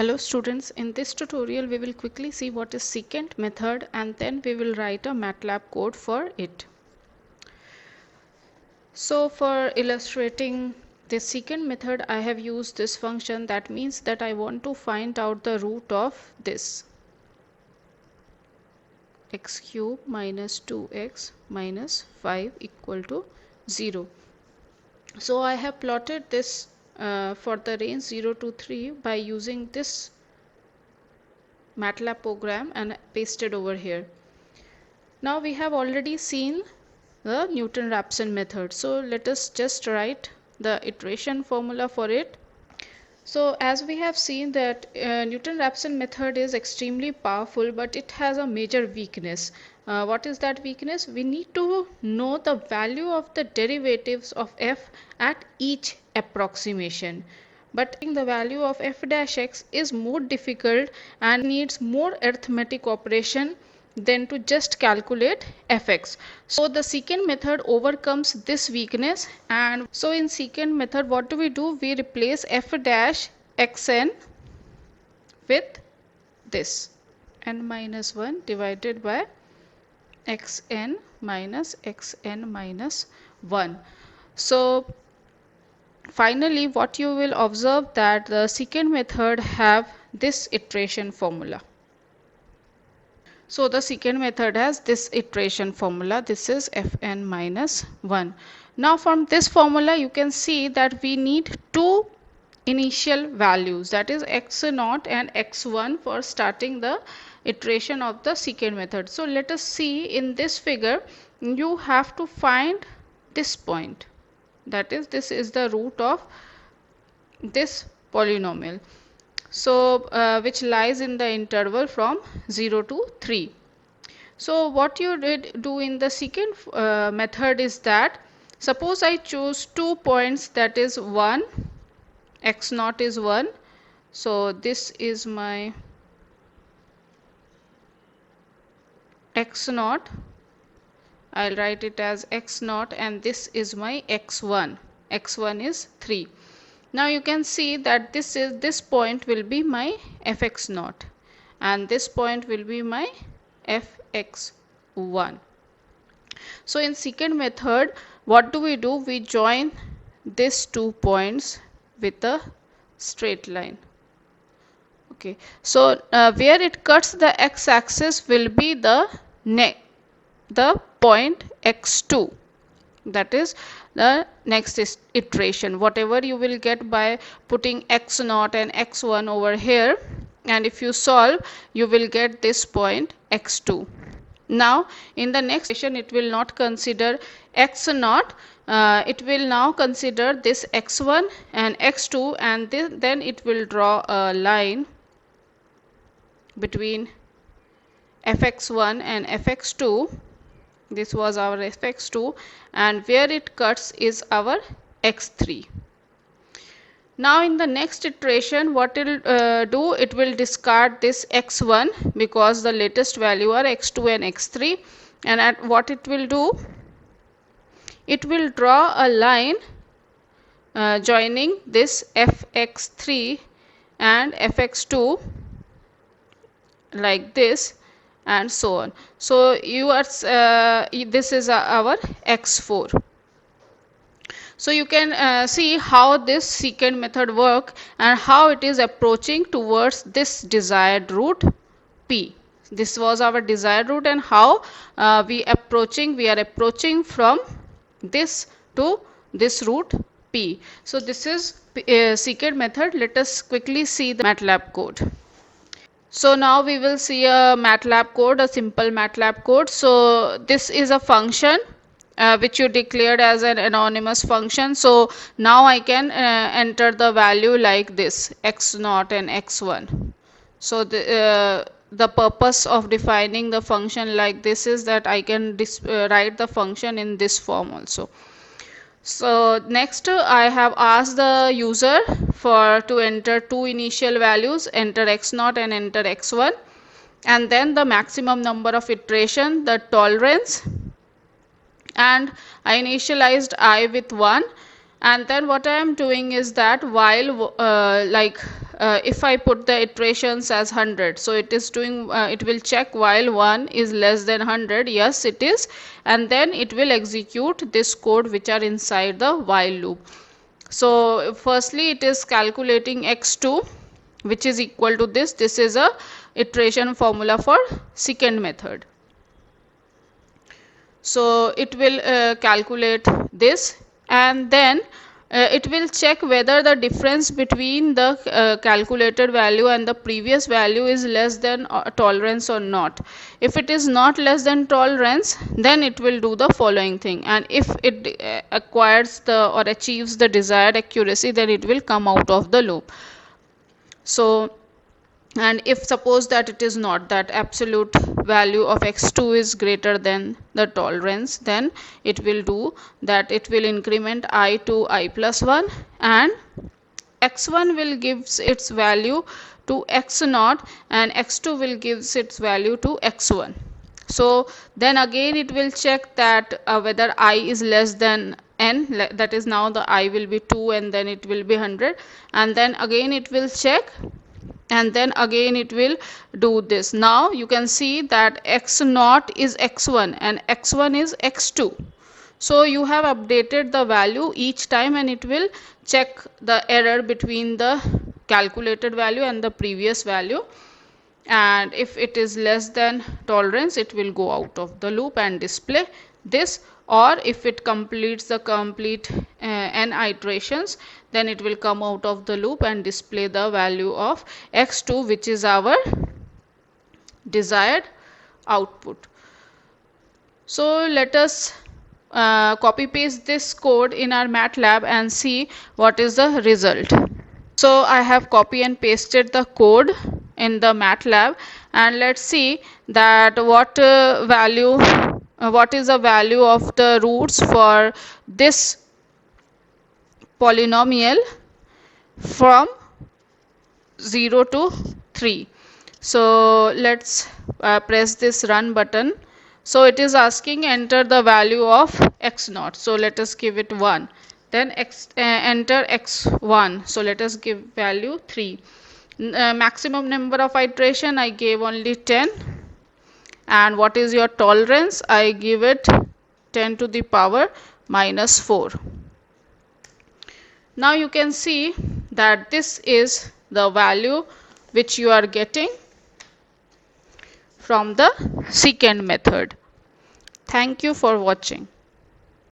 Hello students, in this tutorial we will quickly see what is secant method and then we will write a Matlab code for it. So for illustrating this secant method I have used this function. That means that I want to find out the root of this x cube minus 2x minus 5 equal to 0. So I have plotted this for the range 0 to 3 by using this Matlab program and pasted over here. Now we have already seen the Newton-Raphson method. So let us just write the iteration formula for it. So as we have seen that Newton-Raphson method is extremely powerful, but it has a major weakness. What is that weakness? We need to know the value of the derivatives of f at each approximation. But the value of f dash x is more difficult and needs more arithmetic operation than to just calculate fx. So the secant method overcomes this weakness, and so in secant method what do? We replace f dash xn with this n minus 1 divided by xn minus 1. So finally what you will observe that the secant method have this iteration formula. So the secant method has this iteration formula. This is fn minus 1. Now from this formula you can see that we need two initial values, that is x0 and x1 for starting the iteration of the secant method. So let us see in this figure you have to find this point, that is this is the root of this polynomial. So which lies in the interval from 0 to 3. So what you did do in the secant method is that suppose I choose 2 points, that is 1, x0 is 1. So this is my x0. I'll write it as x0 and this is my x1. x1 is 3. Now you can see that this point will be my fx0 and this point will be my fx1. So in secant method what do? We join these 2 points with a straight line. Okay, so where it cuts the x-axis will be the point x2. That is the next iteration. Whatever you will get by putting x0 and x1 over here, and if you solve you will get this point x2. Now in the next iteration it will not consider x0, it will now consider this x1 and x2, and then it will draw a line between fx1 and fx2. This was our fx2 and where it cuts is our x3. Now in the next iteration what it will do, it will discard this x1 because the latest value are x2 and x3, and at what it will do, it will draw a line joining this fx3 and fx2 like this and so on. So you are this is our x4. So you can see how this secant method work and how it is approaching towards this desired root p. This was our desired root, and how we are approaching from this to this root p. So this is secant method. Let us quickly see the Matlab code. So now we will see a Matlab code, a simple Matlab code. So this is a function which you declared as an anonymous function. So now I can enter the value like this, x0 and x1. So the purpose of defining the function like this is that I can write the function in this form also. So next I have asked the user to enter two initial values, enter x0 and enter x1, and then the maximum number of iteration, the tolerance, and I initialized I with 1. And then what I am doing is that while if I put the iterations as 100, so it is doing it will check while 1 is less than 100, yes it is, and then it will execute this code which are inside the while loop. So firstly it is calculating x2, which is equal to this. This is a iteration formula for secant method. So it will calculate this, and then it will check whether the difference between the calculated value and the previous value is less than tolerance or not. If it is not less than tolerance, then it will do the following thing, and if it acquires the or achieves the desired accuracy, then it will come out of the loop. So, and if suppose that it is not, that absolute value of x2 is greater than the tolerance, then it will do that, it will increment I to I plus 1, and x1 will gives its value to x0, and x2 will gives its value to x1. So then again it will check that whether I is less than n, that is now the I will be 2 and then it will be 100, and then again it will check, and then again it will do this. Now you can see that x0 is x1 and x1 is x2. So you have updated the value each time, and it will check the error between the calculated value and the previous value, and if it is less than tolerance, it will go out of the loop and display this, or if it completes the complete n iterations, then it will come out of the loop and display the value of x2, which is our desired output. So let us copy paste this code in our Matlab and see what is the result. So I have copy and pasted the code in the Matlab, and let's see that what is the value of the roots for this polynomial from 0 to 3. So let's press this run button. So it is asking enter the value of x0. So let us give it 1. Then enter x1. So let us give value 3. Maximum number of iteration I gave only 10. And what is your tolerance? I give it 10 to the power minus 4. Now you can see that this is the value which you are getting from the secant method. Thank you for watching.